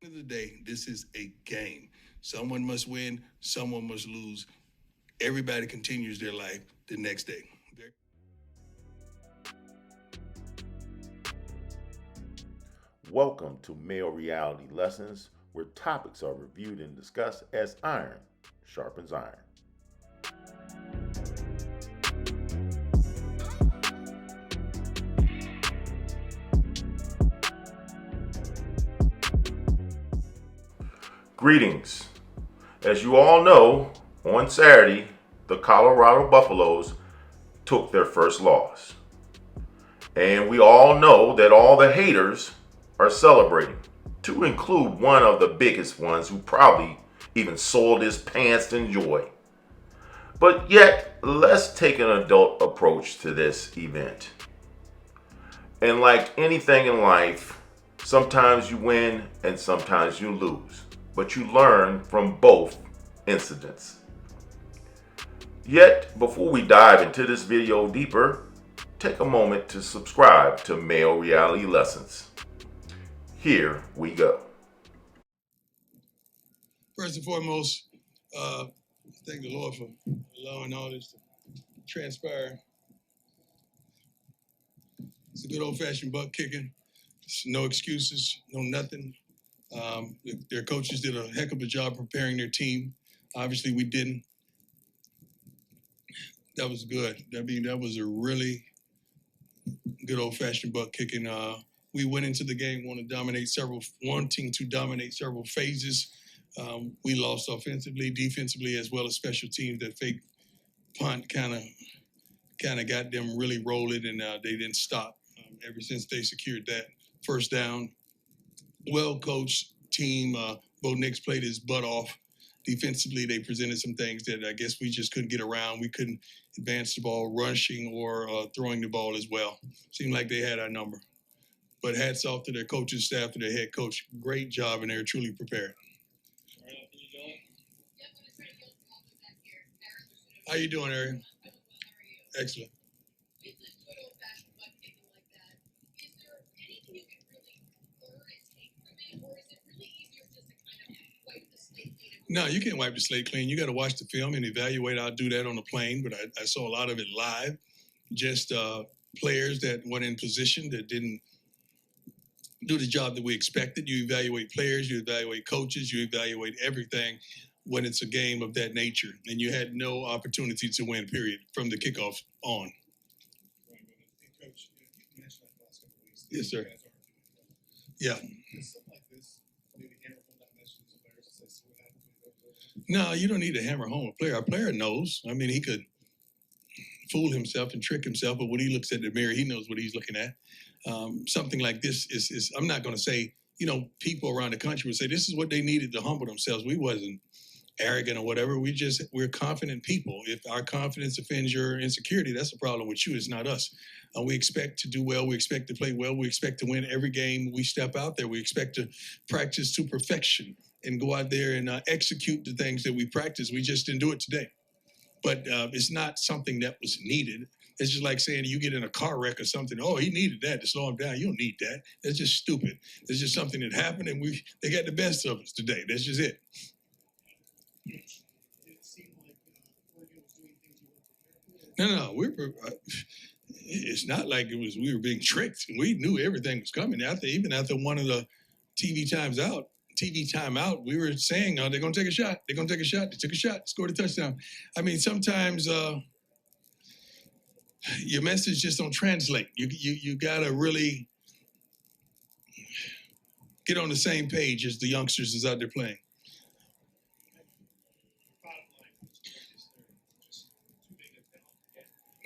End of the day, this is a game. Someone must win, someone must lose. Everybody continues their life the next day. Welcome to Male Reality Lessons, where topics are reviewed and discussed as iron sharpens iron. Greetings. As you all know, on Saturday, the Colorado Buffaloes took their first loss. And we all know that all the haters are celebrating, to include one of the biggest ones who probably even soiled his pants in joy. But yet, let's take an adult approach to this event. And like anything in life, sometimes you win and sometimes you lose, but you learn from both incidents. Yet, before we dive into this video deeper, take a moment to subscribe to Male Reality Lessons. Here we go. First and foremost, thank the Lord for allowing all this to transpire. It's a good old-fashioned butt kicking. No excuses, no nothing. Their coaches did a heck of a job preparing their team. Obviously, we didn't. That was good. I mean, that was a really good old-fashioned butt kicking. We went into the game wanting to dominate several phases. We lost offensively, defensively, as well as special teams. That fake punt kind of got them really rolling, and they didn't stop. Ever since they secured that first down, well-coached team. Bo Nix played his butt off. Defensively, they presented some things that I guess we just couldn't get around. We couldn't advance the ball, rushing or throwing the ball as well. Seemed like they had our number. But hats off to their coaching staff, to their head coach. Great job, and they're truly prepared. How you doing, Ariel? Excellent. No, you can't wipe the slate clean. You got to watch the film and evaluate. I'll do that on the plane, but I saw a lot of it live. Just players that weren't in position, that didn't do the job that we expected. You evaluate players, you evaluate coaches, you evaluate everything when it's a game of that nature. And you had no opportunity to win, period, from the kickoff on. Yes, sir. Yeah. No, you don't need to hammer home a player. A player knows. I mean, he could fool himself and trick himself, but when he looks at the mirror, he knows what he's looking at. Something like this is I'm not going to say, people around the country would say this is what they needed to humble themselves. We wasn't arrogant or whatever. We're confident people. If our confidence offends your insecurity, that's a problem with you. It's not us. We expect to do well. We expect to play well. We expect to win every game we step out there. We expect to practice to perfection and go out there and execute the things that we practice. We just didn't do it today. But it's not something that was needed. It's just like saying you get in a car wreck or something. Oh, he needed that to slow him down. You don't need that. That's just stupid. It's just something that happened, and they got the best of us today. That's just it. No. It's not like we were being tricked. We knew everything was coming. Even after one of the TV timeout, we were saying, they're going to take a shot. They're going to take a shot. They took a shot, scored a touchdown. I mean, sometimes your message just don't translate. You got to really get on the same page as the youngsters is out there playing.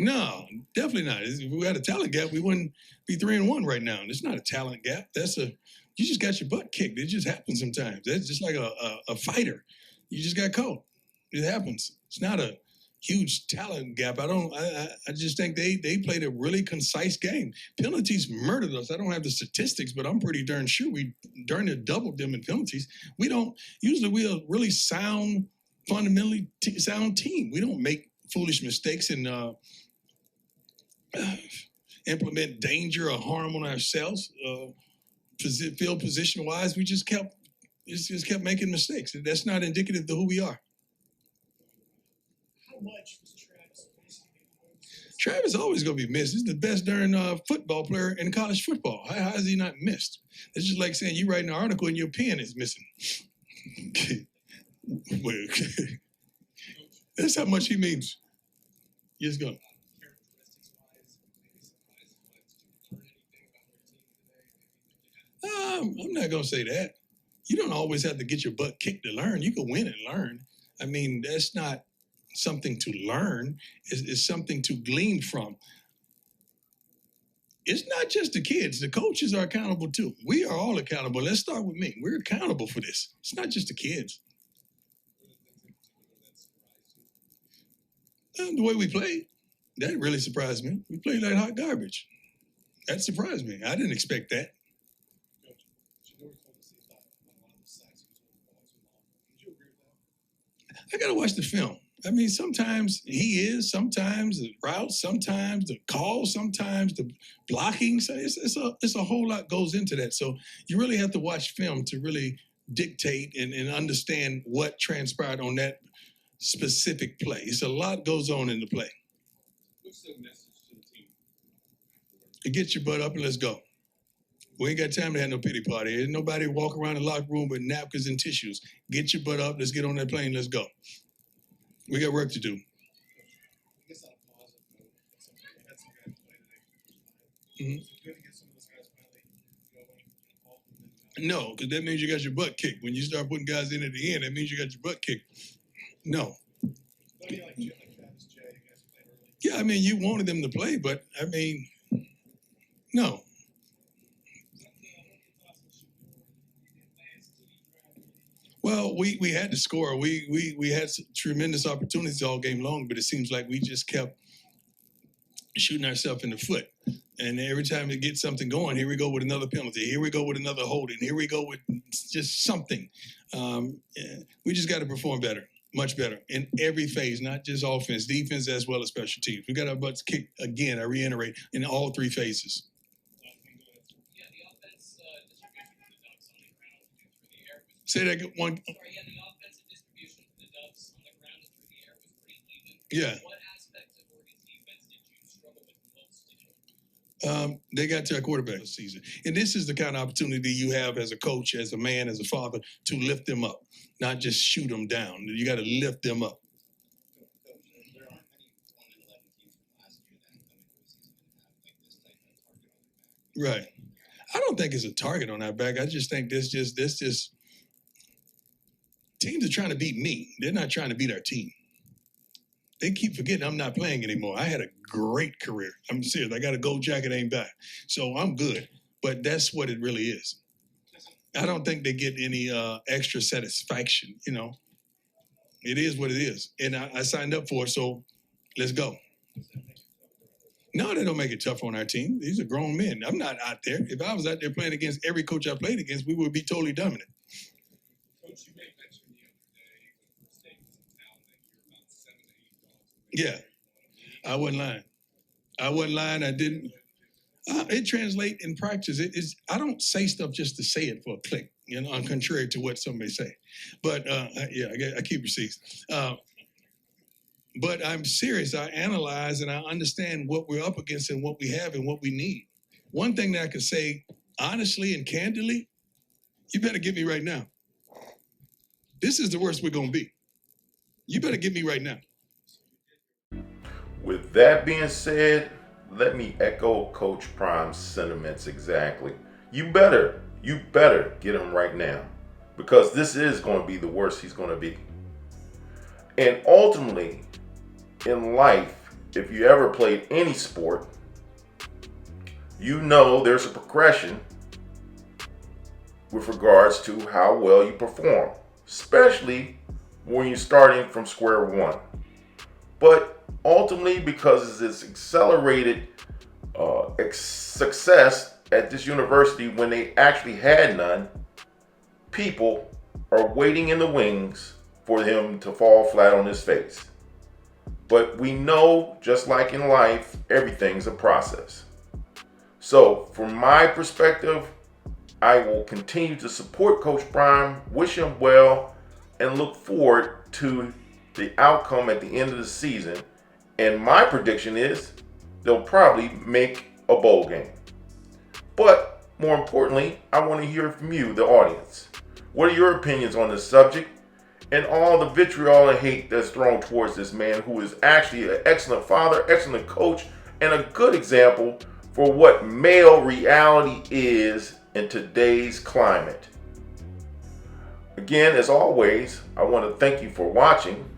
No, definitely not. If we had a talent gap, we wouldn't be 3-1 right now. It's not a talent gap. You just got your butt kicked. It just happens sometimes. That's just like a fighter. You just got caught. It happens. It's not a huge talent gap. I just think they played a really concise game. Penalties murdered us. I don't have the statistics, but I'm pretty darn sure we darn near doubled them in penalties. We're a really sound, fundamentally sound team. We don't make foolish mistakes and implement danger or harm on ourselves. Field position wise, we just kept just kept making mistakes. That's not indicative of who we are. How much was Travis missed? Travis always going to be missed. He's the best darn football player in college football. How is he not missed? It's just like saying you write an article and your pen is missing. Well, that's how much he means. Yes, go. Characteristics wise, maybe surprises wise, did you learn anything about their team today? I'm not going to say that. You don't always have to get your butt kicked to learn. You can win and learn. I mean, that's not something to learn. It's something to glean from. It's not just the kids. The coaches are accountable too. We are all accountable. Let's start with me. We're accountable for this. It's not just the kids. The way we played, that really surprised me. We played like hot garbage. That surprised me. I didn't expect that. Coach, Shadori told us he thought a lot of the sacks he was holding the ball too long. Did you agree with that? I got to watch the film. I mean, sometimes he is, sometimes the routes, sometimes the call, sometimes the blocking. So it's a whole lot goes into that. So you really have to watch film to really dictate and understand what transpired on that specific play. It's a lot goes on in the play. What's the message to the team? You get your butt up and let's go. We ain't got time to have no pity party. There's nobody walk around the locker room with napkins and tissues. Get your butt up. Let's get on that plane. Let's go. We got work to do. I guess on a positive note, we had some guys play today. Mhm. Is it good to get some of those guys finally going, involved in the No, because that means you got your butt kicked. When you start putting guys in at the end, that means you got your butt kicked. No. What do you like Travis Jay, you guys played early? Yeah, I mean, you wanted them to play, but I mean, no. Well, we had to score. We had tremendous opportunities all game long, but it seems like we just kept shooting ourselves in the foot. And every time we get something going, here we go with another penalty. Here we go with another holding. Here we go with just something. We just got to perform better, much better in every phase, not just offense, defense, as well as special teams. We got our butts kicked again. I reiterate in all three phases. Yeah, the offense distribution for the Ducks on the ground and through the air was. Say that one. Sorry, yeah, the offensive distribution for the Ducks on the ground and through the air was pretty even. Yeah. What aspects of Oregon's defense did you struggle with most today? They got to our quarterback this season. And this is the kind of opportunity you have as a coach, as a man, as a father, to lift them up, not just shoot them down. You got to lift them up. Coach, there aren't many 1-11 teams from last year that come into a season and have like this type of target on their back. Right. I don't think it's a target on our back. I just think this teams are trying to beat me. They're not trying to beat our team. They keep forgetting I'm not playing anymore. I had a great career. I'm serious. I got a gold jacket aimed back. So I'm good. But that's what it really is. I don't think they get any extra satisfaction, you know. It is what it is. And I signed up for it, so let's go. No, they don't make it tough on our team. These are grown men. I'm not out there. If I was out there playing against every coach I played against, we would be totally dominant. Coach, you made mention the other day when State was in town that you're about 7 to 8 dogs. Yeah, I wasn't lying. I wasn't lying. I didn't. It translates in practice. I don't say stuff just to say it for a click, you know, contrary to what somebody say. But yeah, I keep receipts. But I'm serious. I analyze and I understand what we're up against and what we have and what we need. One thing that I can say honestly and candidly, you better get me right now. This is the worst we're going to be. You better get me right now. With that being said, let me echo Coach Prime's sentiments exactly. You better get him right now, because this is going to be the worst he's going to be. And ultimately, in life, if you ever played any sport, you know there's a progression with regards to how well you perform, especially when you're starting from square one. But ultimately, because it's accelerated success at this university when they actually had none, people are waiting in the wings for him to fall flat on his face. But we know, just like in life, everything's a process. So from my perspective, I will continue to support Coach Prime, wish him well, and look forward to the outcome at the end of the season. And my prediction is they'll probably make a bowl game. But more importantly, I want to hear from you, the audience. What are your opinions on this subject and all the vitriol and hate that's thrown towards this man who is actually an excellent father, excellent coach, and a good example for what male reality is in today's climate? Again, as always, I want to thank you for watching.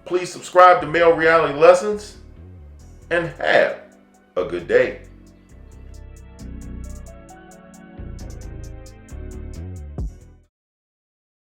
Please subscribe to Male Reality Lessons and have a good day.